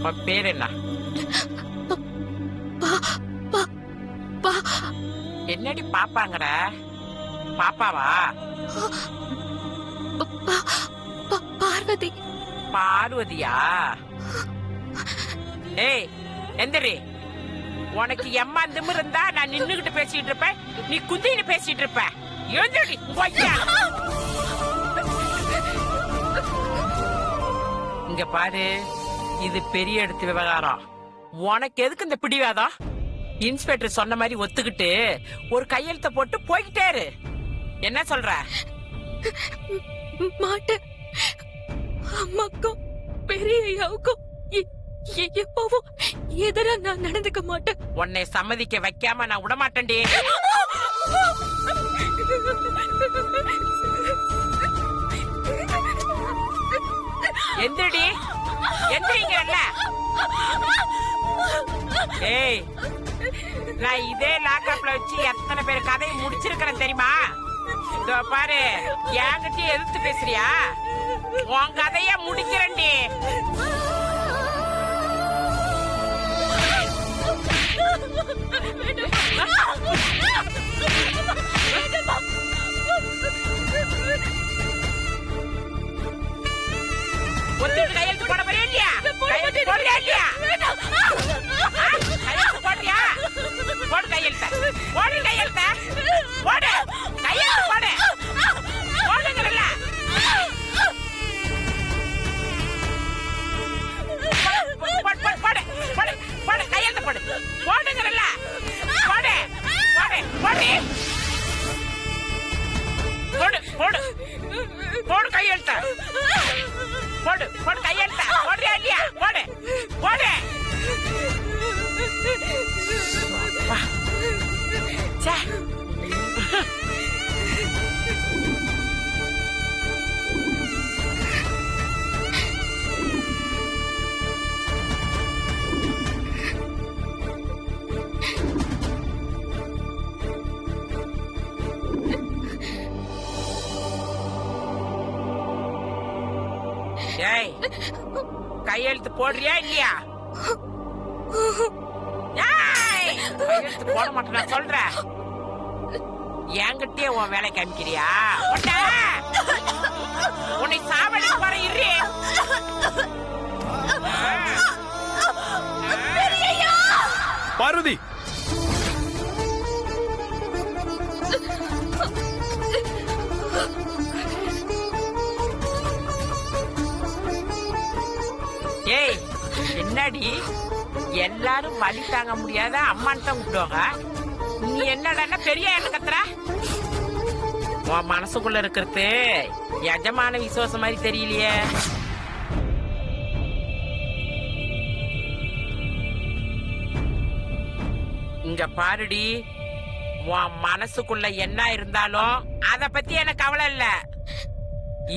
உன் பேர் என்ன? என்னடி பாப்பாங்கற? பாப்பாவா? பார்வதி. பார்வதியா? ஏய் எந்திரி. உனக்கு எம்மா திமிரு இருந்தா நான் நின்னுகிட்டு பேசிட்டு இருப்பேன், நீ குந்தின்னு பேசிட்டு இருப்ப. எழுந்திரி. இங்க பாரு, இது பெரிய இடத்து விவகாரம். உனக்கு எதுக்கு இந்த பிடிவாதம்? இன்ஸ்பெக்டர் சொன்ன மாதிரி ஒத்துக்கிட்டு ஒரு கையெழுத்த போட்டு போய்கிட்டே இரு. என்ன சொல்ற? மாட்டேன். அம்மாக்கும் பெரிய ஐயாவுக்கும் எப்பவும் எதிரா நான் நடந்துக்க மாட்டேன். உன்னை சம்மதிக்க வைக்காம நான் விடமாட்டேன்டி. எந்திரடி. எந்திரிங்கல்ல. ஏய், நான் இதே லாக்அப்ல வச்சு எத்தனை பேர் கதையை முடிச்சிருக்கிறேன் தெரியுமா? இதோ பாரு, என்கிட்ட எதிர்த்து பேசுறியா? உன் கதைய முடிக்கிறேன்டி. ஒத்துட்டு கையெழுத்து போட போறியா இல்லையா? கையெழுத்து போடுறியா இல்லையா? கையெழுத்து போடுறியா? போடு கையெழுத்த. போடு கையெழுத்த. போடு கையெழுத்து. போடு. போடுங்கறல. போடு. போடு. போடு கையெழுத்து போடு. போடுங்கறல. போடு. போடு. போடு. போடு. போடு. போடு கையெழுத்த. போடு. போடு கையெழுத்த. போடுறியா இல்லையா? போடு. போடு. சே. ஏய், கையெழுத்து போடுறியா இல்லையா? கையெழுத்து போட மாட்டேன் நான் சொல்றேன். என்கிட்டயே உன் வேலை காமிக்கிறியா? உன்னை சாவடி போற இரு. பார்வதி, ஏய் என்னடி, எல்லாரும் வலி தாங்க முடியாத அம்மான்னு தான் கூப்பிடுவாங்க. நீ என்னடா பெரிய என்ன கத்துற? உன் மனசுக்குள்ள இருக்கிறது எஜமான விசுவாசம் மாதிரி தெரியலையே. இங்க பாருடி, உன் மனசுக்குள்ள என்ன இருந்தாலும் அத பத்தி எனக்கு கவலை இல்ல.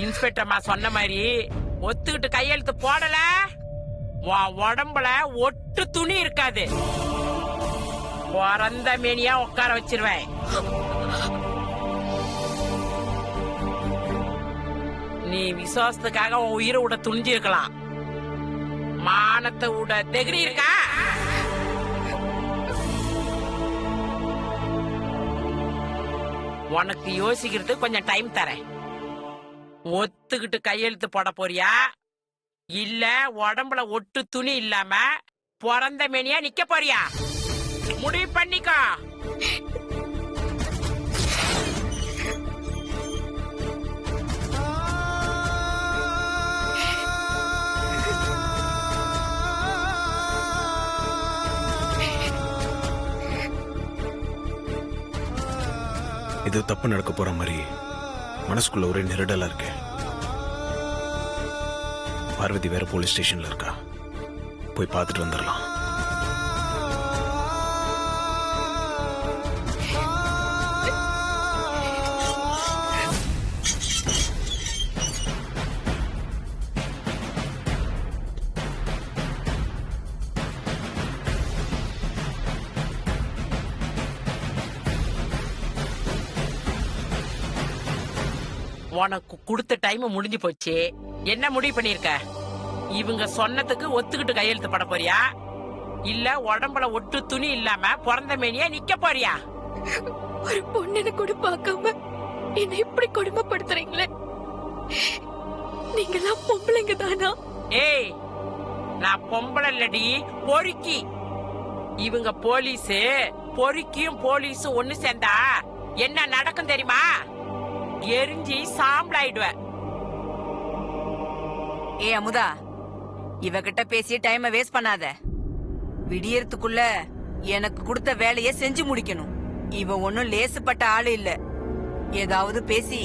இன்ஸ்பெக்டர்மா சொன்ன மாதிரி ஒத்துக்கிட்டு கையெழுத்து போடல, உன் உடம்புல ஒட்டு துணி இருக்காது. பிறந்த மேனியா உட்கார வச்சிருவேன். நீ விசுவாசத்துக்காக உன் உயிரை விட துணிஞ்சு இருக்கலாம், மானத்தை விட தைரியம் இருக்கா? உனக்கு யோசிக்கிறதுக்கு கொஞ்சம் டைம் தரேன். ஒத்துக்கிட்டு கையெழுத்து போட போறியா இல்ல உடம்புல ஒட்டு துணி இல்லாம பிறந்த மேனியா நிக்க போறியா? முடிவு பண்ணிக்கோ. இது தப்பு நடக்க போற மாதிரி மனசுக்குள்ள ஒரே நெருடலா இருக்கு. பார்வதி வேற போலீஸ் ஸ்டேஷன்ல இருக்கா, போய் பார்த்துட்டு வந்துடலாம். உனக்கு கொடுத்த டைம் முடிஞ்சு போச்சு. என்ன முடிவு பண்ணிருக்க? இவங்க சொன்னதுக்கு ஒத்துக்கிட்டு கையெழுத்து போட போறியா இல்ல உடம்புல ஒட்டு துணி இல்லாம பிறந்த மேனியா நிக்க போறியா? ஒரு பொண்ணுன்னு கூட பார்க்காம என்னை இப்படி கொடுமைப்படுத்துறீங்களே, நீங்கெல்லாம் பொம்பளைங்க தானா? ஏய், நான் பொம்பளை இல்லடி, பொறுக்கி. இவங்க போலீஸ், பொறுக்கியும் போலீஸும் ஒண்ணு சேர்ந்தா என்ன நடக்கும் தெரியுமா? எரிஞ்சி சாம்பலாயிடுவேன். ஏ அமுதா, இவகிட்ட பேசி டைமை வேஸ்ட் பண்ணாத. விடியறதுக்குள்ள எனக்கு கொடுத்த வேலையை செஞ்சு முடிக்கணும். இவ ஒன்னும் லேசுப்பட்ட ஆளு இல்ல. ஏதாவது பேசி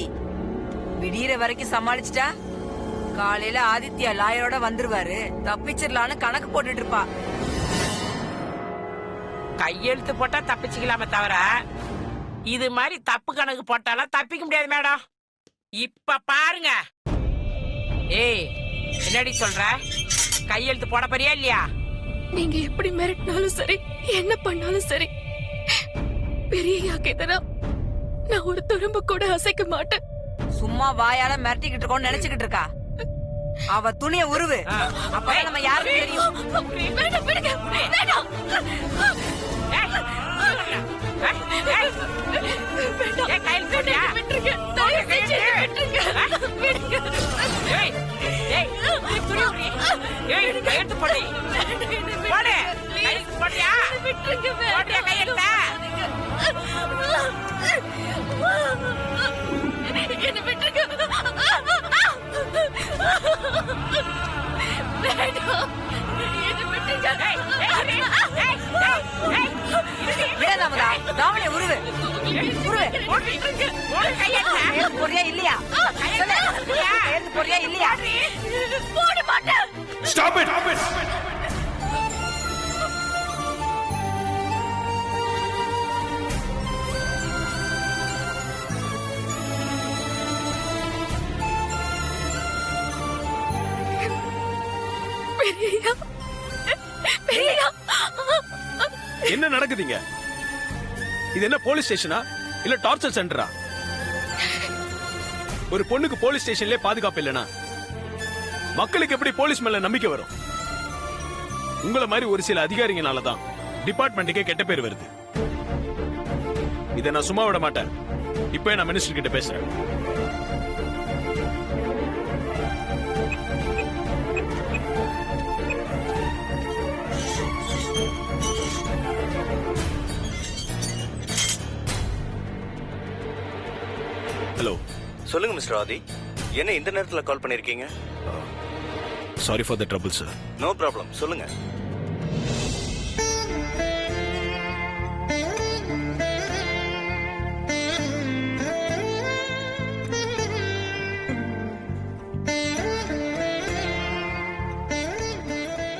விடியற வரைக்கும் சமாளிச்சிட்டா காலையில ஆதித்யா லாயரோட வந்துருவாரு, தப்பிச்சிடலான்னு கணக்கு போட்டுட்டு இருப்பா. கையெழுத்து போட்டா தப்பிச்சுக்கலாமே தவிர இது மாதிரி தப்பு கணக்கு போட்டாலாம் தப்பிக்க முடியாது மேடம். இப்ப பாருங்க. ஏய், என்னடி சொல்ற? கையெழுத்து போட போறியா இல்லையா? நீங்க எப்படி மிரட்டினாலும் சரி, என்ன பண்ணாலும் சரி, பெரியயாக்கு எதிரா நான் ஒரு துரும்பு கூட அசைக்க மாட்டேன். சும்மா வாயால மிரட்டிக்கிட்டு இருக்கோம்னு நினைச்சுக்கிட்டு இருக்கா. அவ துணிய உருவு, அப்பதான் நம்ம யாருக்கும் தெரியும். வேண்டாம், விடுங்க, வேண்டாம். ஏய், கையெழுத்து போடுறியா? விட்டுருங்க, தயவு செஞ்சு விட்டுருங்க, விடுங்க. ஏய், ஏய், துணி உரி. ஏய், கையெழுத்து போடு. போடு. கையெழுத்து போடுறியா? விட்டுருங்க, போடுறியா கையெழுத்த? என்ன விட்டுருங்க. வேண்டாம், என்ன விட்டுருங்க. ஏய், ஏய், ஏய், ஏய், ஏய், விடாத அமுதா, தாவணி உருவு, உருவு. போடு கையெழுத்த. கையெழுத்து போறியா இல்லையா? சொல்லு, கையெழுத்து போறியா இல்லையா? போட மாட்டேன். Stop it. பெரியயா, பெரியயா. என்ன நடக்குதுங்க? இது என்ன போலீஸ் ஸ்டேஷனா இல்ல டார்ச்சர் சென்டரா? ஒரு பொண்ணுக்கு போலீஸ் ஸ்டேஷன்லயே பாதுகாப்பு இல்லனா மக்களுக்கு எப்படி போலீஸ் மேல நம்பிக்கை வரும்? உங்களை மாதிரி ஒரு சில அதிகாரிங்கனால தான் டிபார்ட்மெண்ட்டுக்கே கெட்ட பேர் வருது. இதை நான் சும்மா விட மாட்டேன். இப்ப நான் மினிஸ்டர் கிட்ட பேசுறேன். ஹலோ. சொல்லுங்க மிஸ்டர் ஆதி, என்ன இந்த நேரத்துல கால் பண்ணிருக்கீங்க? Sorry for the trouble sir. No problem, சொல்லுங்க.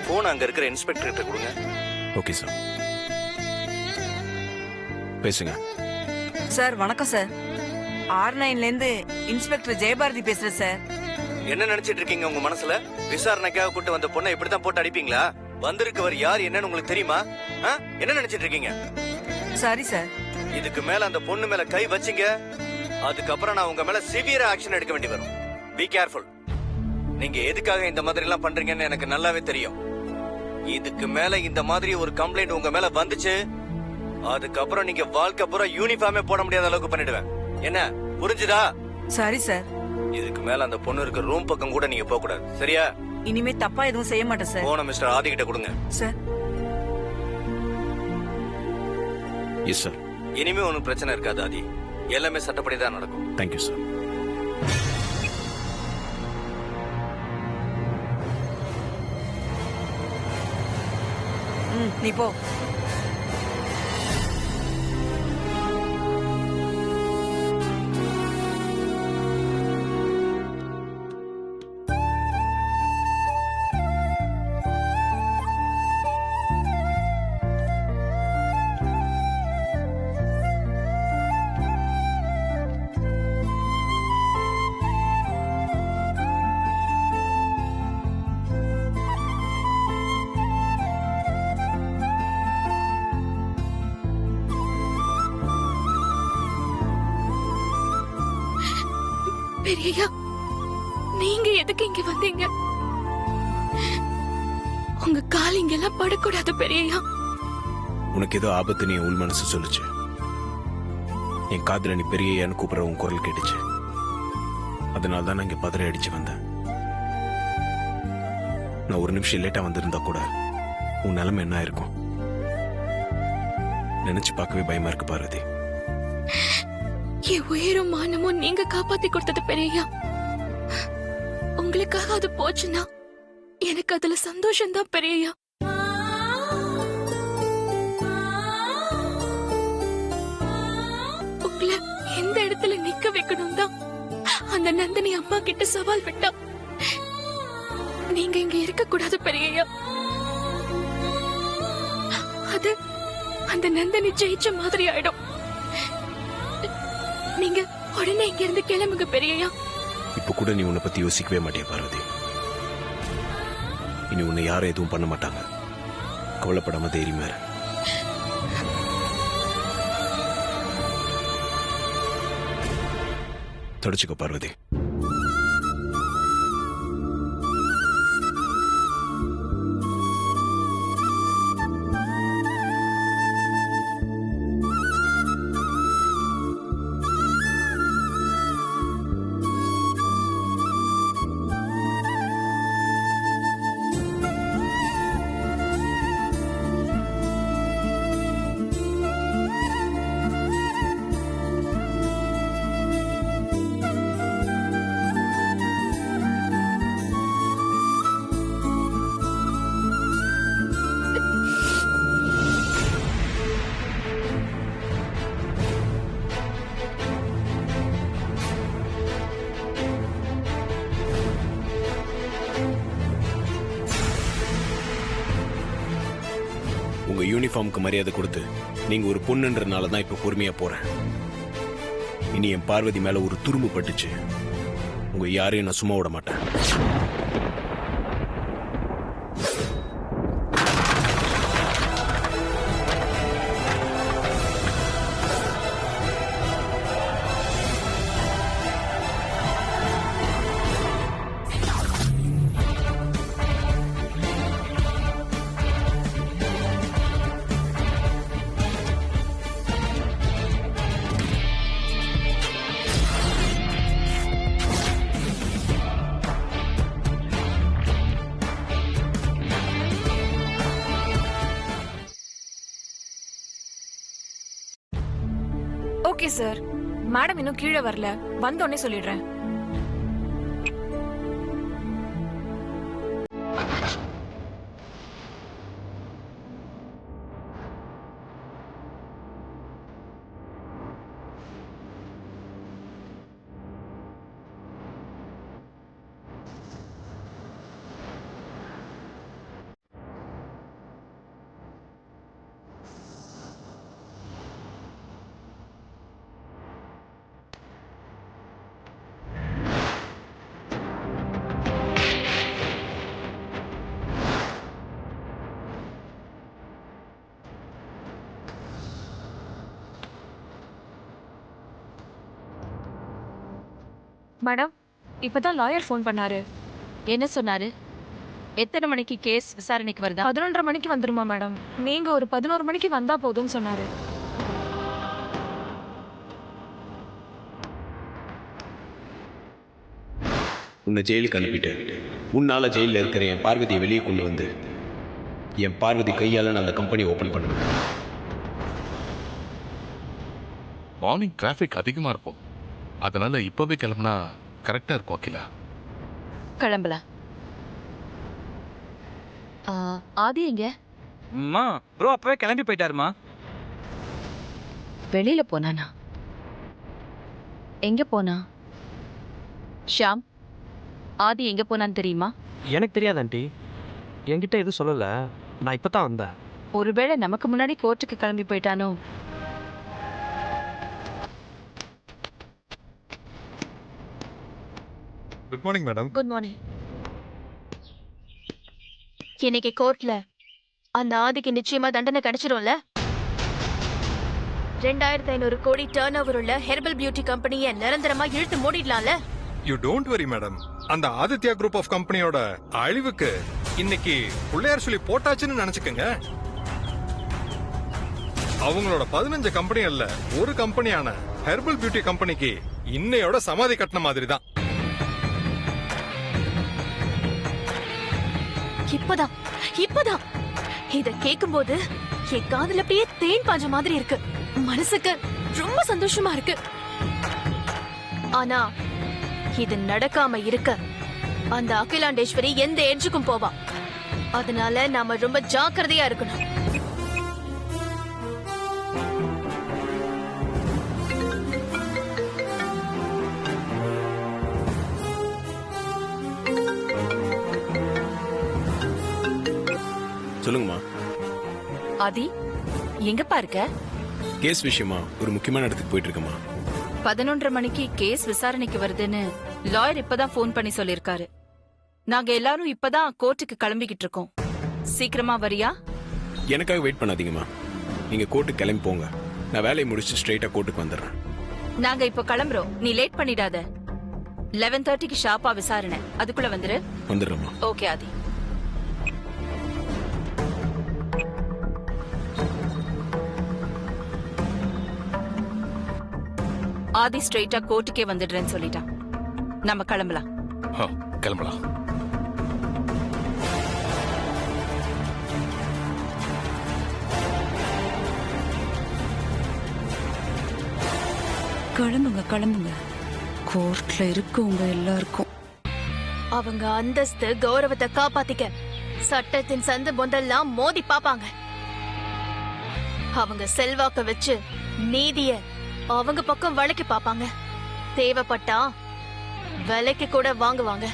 போன் அங்க இருக்கிற இன்ஸ்பெக்டர் கிட்ட கொடுங்க. ஓகே சார், பேசுங்க. சார் வணக்கம் சார். R9ல இருந்து இன்ஸ்பெக்டர் ஜெயபாரதி பேசுறேன் சார். என்ன நினைச்சிட்டு இருக்கீங்க உங்க மனசுல? விசாரணைக்காக கூட்டு வந்த பொண்ணை இப்படித்தான் போட்டு அடிப்பீங்களா? வந்திருக்கவர் யார் என்னன்னு உங்களுக்கு தெரியுமா? என்ன நினைச்சிட்டு இருக்கீங்க? Sorry sir. இதுக்கு மேல அந்த பொண்ணு மேல கை வச்சீங்க, அதுக்கப்புறம் நான் உங்க மேல சிவியரா ஆக்ஷன் எடுக்க வேண்டி வரும். Be careful. நீங்க எதுக்காக இந்த மாதிரி எல்லாம் பண்றீங்கன்னு எனக்கு நல்லாவே தெரியும். இதுக்கு மேல இந்த மாதிரி ஒரு கம்ப்ளைண்ட் உங்க மேல வந்துச்சு, அதுக்கப்புறம் நீங்க வாழ்க்கை பூரா யூனிஃபார்மே போட முடியாத அளவுக்கு பண்ணிடுவேன். என்ன புரிஞ்சுதா? Sorry sir. இதுக்கு மேல அந்த பொண்ணு இருக்க ரூம் பக்கம் கூட நீங்க போக கூடாது, சரியா? இனிமே தப்பா எதுவும் செய்ய மாட்டேன் சார். போன மிஸ்டர் ஆதி கிட்ட கொடுங்க. சார். Yes sir. இனிமே ஒன்னும் பிரச்சனை இருக்காது ஆதி, எல்லாமே சட்டப்படி தான் நடக்கும். Thank you sir. நீ போ. பெரியயா, நீங்க எதுக்கு இங்க வந்தீங்க? உங்க கால் இங்கெல்லாம் படக்கூடாது பெரியய்யா. உனக்கு ஏதோ ஆபத்துன்னு என் உள் மனசு சொல்லுச்சு. என் காதுல நீ பெரியன்னு கூப்பிடுற உன் குரல் கேட்டுச்சு. அதனால தான் நான் இங்க பதறி அடிச்சு வந்தேன். நான் ஒரு நிமிஷம் லேட்டா வந்திருந்தா கூட உன் நிலைமை என்ன இருக்கும் நினைச்சு பார்க்கவே பயமா இருக்கு பார்வதி. என் உயிரும் மானமும் நீங்க காப்பாத்தி கொடுத்தது பெரியய்யா. உங்களுக்காக அது போச்சுன்னா எனக்கு அதுல சந்தோஷம் தான் பெரியய்யா. உங்களை எந்த இடத்துல நிக்க வைக்கணும் தான் அந்த நந்தினி அம்மா கிட்ட சவால் விட்டா. நீங்க இங்க இருக்க கூடாது பெரியய்யா. அது அந்த நந்தினி ஜெயிச்ச மாதிரி ஆயிடும். நீங்க உடனே இங்க இருந்து கிளம்புங்க பெரியய்யா. இப்ப கூட நீ உன்னை பத்தி யோசிக்கவே மாட்டியா பார்வதி. இனி உன்னை யாரும் எதுவும் பண்ண மாட்டாங்க. கவலைப்படாம தைரியமா இரு. தொடச்சுக்கோ பார்வதி. உங்க யூனிஃபார்முக்கு மரியாதை கொடுத்து நீங்க ஒரு பொண்ணுன்றனால தான் இப்ப பொறுமையா போறேன். இனி என் பார்வதி மேல ஒரு துரும்பு பட்டுச்சு, உங்க யாரையும் நான் சும்மா விட மாட்டேன். Okay sir. மேடம் இன்னும் கீழே வரல, வந்தோடனே சொல்லிடுறேன். மேடம், இப்பதான் லாயர் ஃபோன் பண்ணாரு. என்ன சொன்னாரு? எத்தனை மணிக்கு கேஸ் விசாரணைக்கு வருதா? 11:30 மணிக்கு வந்துருமா மேடம்? நீங்க ஒரு 11 மணிக்கு வந்தா போதும்னு சொன்னாரு. உன்னை ஜெயிலுக்கு அனுப்பிட்டு உன்னால ஜெயிலில் இருக்கிற என் பார்வதியை வெளியே கொண்டு வந்து என் பார்வதி கையால நான் அந்த கம்பெனி ஓபன் பண்ணுவேன். மார்னிங் டிராஃபிக் அதிகமாக இருக்கும், அதனால இப்போவே கிளம்புனா கரெக்டாக இருக்கும். அகிலா, கிளம்பலாம். ஆதி எங்க? அம்மா ப்ரோ அப்பவே கிளம்பி போயிட்டாருமா. வெளியில போனானா? எங்க போனா? ஷாம், ஆதி எங்க போனான்னு தெரியுமா? எனக்கு தெரியாது ஆண்டி, என்கிட்ட எதுவும் சொல்லல. நான் இப்பதான் வந்தேன். ஒருவேளை நமக்கு முன்னாடி கோர்ட்டுக்கு கிளம்பி போயிட்டானோ? Good morning madam. Good morning. இன்னைக்கு கோர்ட்ல அந்த ஆதிக்கு நிச்சயமா தண்டனை கிடைச்சிரும்ல? 2500 கோடி டர்ன் ஓவர் உள்ள ஹெர்பல் பியூட்டி கம்பெனியை நிரந்தரமா இழுத்து மூடிடலாம்ல? You don't worry madam. அந்த ஆதித்யா குரூப் ஆஃப் கம்பெனியோட அழிவுக்கு இன்னைக்கு பிள்ளையார் சொல்லி போட்டாச்சுன்னு நினைச்சுக்கங்க. அவங்களோட 15 கம்பெனி அல்ல, ஒரு கம்பெனியான ஹெர்பல் பியூட்டி கம்பெனிக்கு இன்னையோட சமாதி கட்டின மாதிரி தான். இப்பதான் இத கேக்கும்போது என் காதுல அப்படியே தேன் பாஞ்ச மாதிரி இருக்கு. மனசுக்கு ரொம்ப சந்தோஷமா இருக்கு. ஆனா இது நடக்காம இருக்க அந்த அகிலாண்டேஸ்வரி எந்த எட்ஜுக்கும் போவா. அதனால நாம ரொம்ப ஜாக்கிரதையா இருக்கணும். சொல்லுங்கம்மா. ஆதி எங்கப்பா இருக்க? கேஸ் விஷயமா ஒரு முக்கியமான இடத்துக்கு போயிட்டு இருக்கேம்மா. 11:30 மணிக்கு கேஸ் விசாரணைக்கு வருதுன்னு லாயர் இப்பதான் ஃபோன் பண்ணி சொல்லிருக்காரு. நாங்க எல்லாரும் இப்பதான் கோர்ட்டுக்கு கிளம்பிக்கிட்டு இருக்கோம். சீக்கிரமா வரியா? எனக்காக வெயிட் பண்ணாதீங்கம்மா. நீங்க கோர்ட்டுக்கு கிளம்பி போங்க. நான் வேலையை முடிச்சு ஸ்ட்ரெயிட்டா கோர்ட்டுக்கு வந்துடுறேன். நாங்க இப்ப கிளம்புறோம். நீ லேட் பண்ணிடாத. 11:30க்கு ஷார்ப்பா விசாரணை. அதுக்குள்ள வந்துரு. வந்துடுறேம்மா. ஓகே ஆதி. ஆதி ஸ்ட்ரெயிட்டா கோர்ட்டுக்கே வந்துடுறேன்னு சொல்லிட்டான். நம்ம கிளம்பலாம். கிளம்பலாம். கிளம்புங்க. கோர்ட்ல இருக்கவங்க எல்லாருக்கும் அவங்க அந்தஸ்து கௌரவத்தை காப்பாத்திக்க சட்டத்தின் சந்து பொந்தெல்லாம் மோதி பாப்பாங்க. அவங்க செல்வாக்க வச்சு நீதிய அவங்க பக்கம் வளைக்க பாப்பாங்க. தேவைப்பட்டா விலைக்கு கூட வாங்குவாங்க.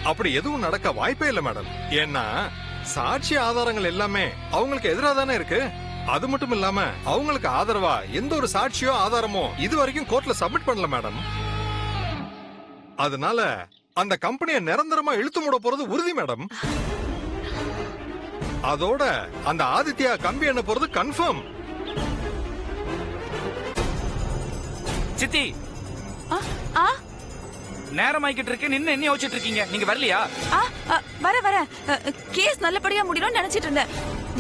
அப்படி எதுவும் நடக்க வாய்ப்பே இல்ல மேடம். ஏன்னா சாட்சி ஆதாரங்கள் எல்லாமே அவங்களுக்கு எதிராக தானே இருக்கு. அது மட்டும் இல்லாம அவங்களுக்கு ஆதரவா எந்த ஒரு சாட்சியோ ஆதாரமோ இது வரைக்கும் கோர்ட்ல சப்மிட் பண்ணல மேடம். அதனால அந்த கம்பெனியை நிரந்தரமா இழுத்து மூட போறது உறுதி மேடம். அதோட அந்த ஆதித்யா கம்பி என்ன போறது கன்ஃபார்ம். சித்தி நேரமாய்கிட்டு இருக்கு. நின்னு என்ன யோசிச்சுட்டு இருக்கீங்க? நீங்க வரலையா? வர கேஸ் நல்லபடியா முடியணும்னு நினைச்சிட்டு இருந்தேன்.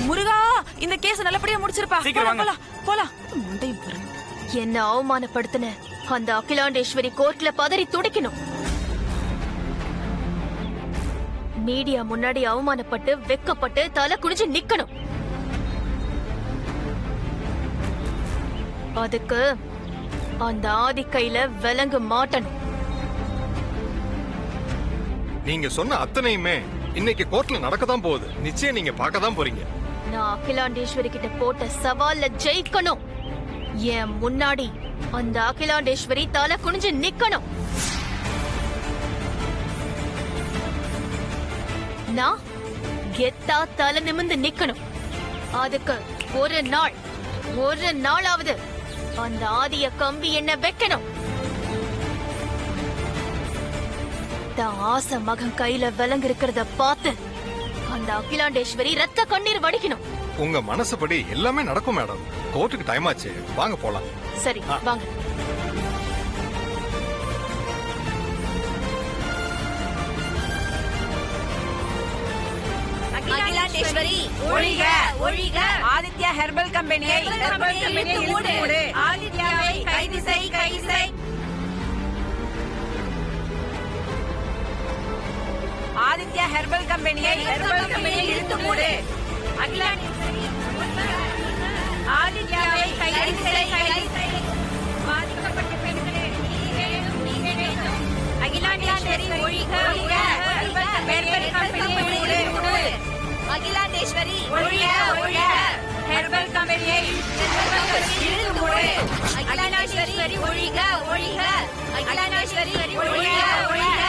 முருகா, இந்த கேஸ் நல்லபடியா முடிச்சிருப்பா. சீக்கிரம் வாங்க. போலாம். என்ன அவமானப்படுத்தின அந்த அகிலாண்டேஸ்வரி கோர்ட்ல பதறி துடிக்கணும். மீடியா முன்னாடி அவமானப்பட்டு வெக்கப்பட்டு தலை குனிஞ்சு நிக்கணும். அதுக்கு அந்த ஆதி கையில விலங்கு மாட்டணும். நீங்க சொன்ன அத்தனையுமே இன்னைக்கு கோர்ட்ல நடக்கதான் போகுது. நிச்சயம் நீங்க பார்க்க தான் போறீங்க. நான் அகிலாண்டேஸ்வரி கிட்ட போட்ட சவால்ல ஜெயிக்கணும். என் முன்னாடி அந்த அகிலாண்டேஸ்வரி தலை குனிஞ்சு நிக்கணும். நான் கெத்தா தலை நிமிந்து நிக்கணும். அதுக்கு ஒரு நாளாவது அந்த ஆதிய கம்பி என்ன வைக்கணும். தான் ஆசை மகன் கையில விலங்கு இருக்கிறத பார்த்து அந்த அகிலாண்டேஸ்வரி ரத்த கண்ணீர் வடிக்கணும். உங்க மனசுப்படி எல்லாமே நடக்கும் மேடம். கோர்ட்டுக்கு டைம் ஆச்சு, வாங்க போலாம். சரி வாங்க. அகிலாண்டேஸ்வரி ஒழிக ஒழிக. ஆதித்யா ஹெர்பல் கம்பெனியை இழுத்து மூடு. ஆதித்யாவை கைது செய். ஆதித்யா ஹெர்பல் கம்பெனியை இழுத்து மூடு. அகிலாண்டேஸ்வரி ஆதித்யாவை கைது செய். பாதிக்கப்பட்ட பெண்களே, நீங்க வேண்டும். அகிலாண்டேஸ்வரி ஒழிக ஒழிக. ஹெர்பல் கம்பெனியை மூடு. அகிலாண்டேஸ்வரி ஒழிக ஒழிக. ஹெர்பல் கம்பெனியை இழுத்து மூடு. அகிலாண்டேஸ்வரி ஒழிக ஒழிக. அகிலாண்டேஸ்வரி ஒழிக ஒழிக.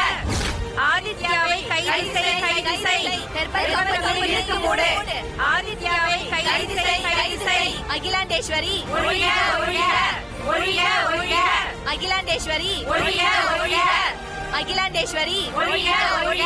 ஆதித்யாவை கைது செய். ஹெர்பல் கம்பெனியை இழுத்து மூடு. ஆதித்யாவை கைது செய். அகிலாண்டேஸ்வரி ஒழிக ஒழிக. ஒழிக ஒழிக. அகிலாண்டேஸ்வரி ஒழிக ஒழிக. அகிலாண்டேஸ்வரி ஒழிக ஒழிக.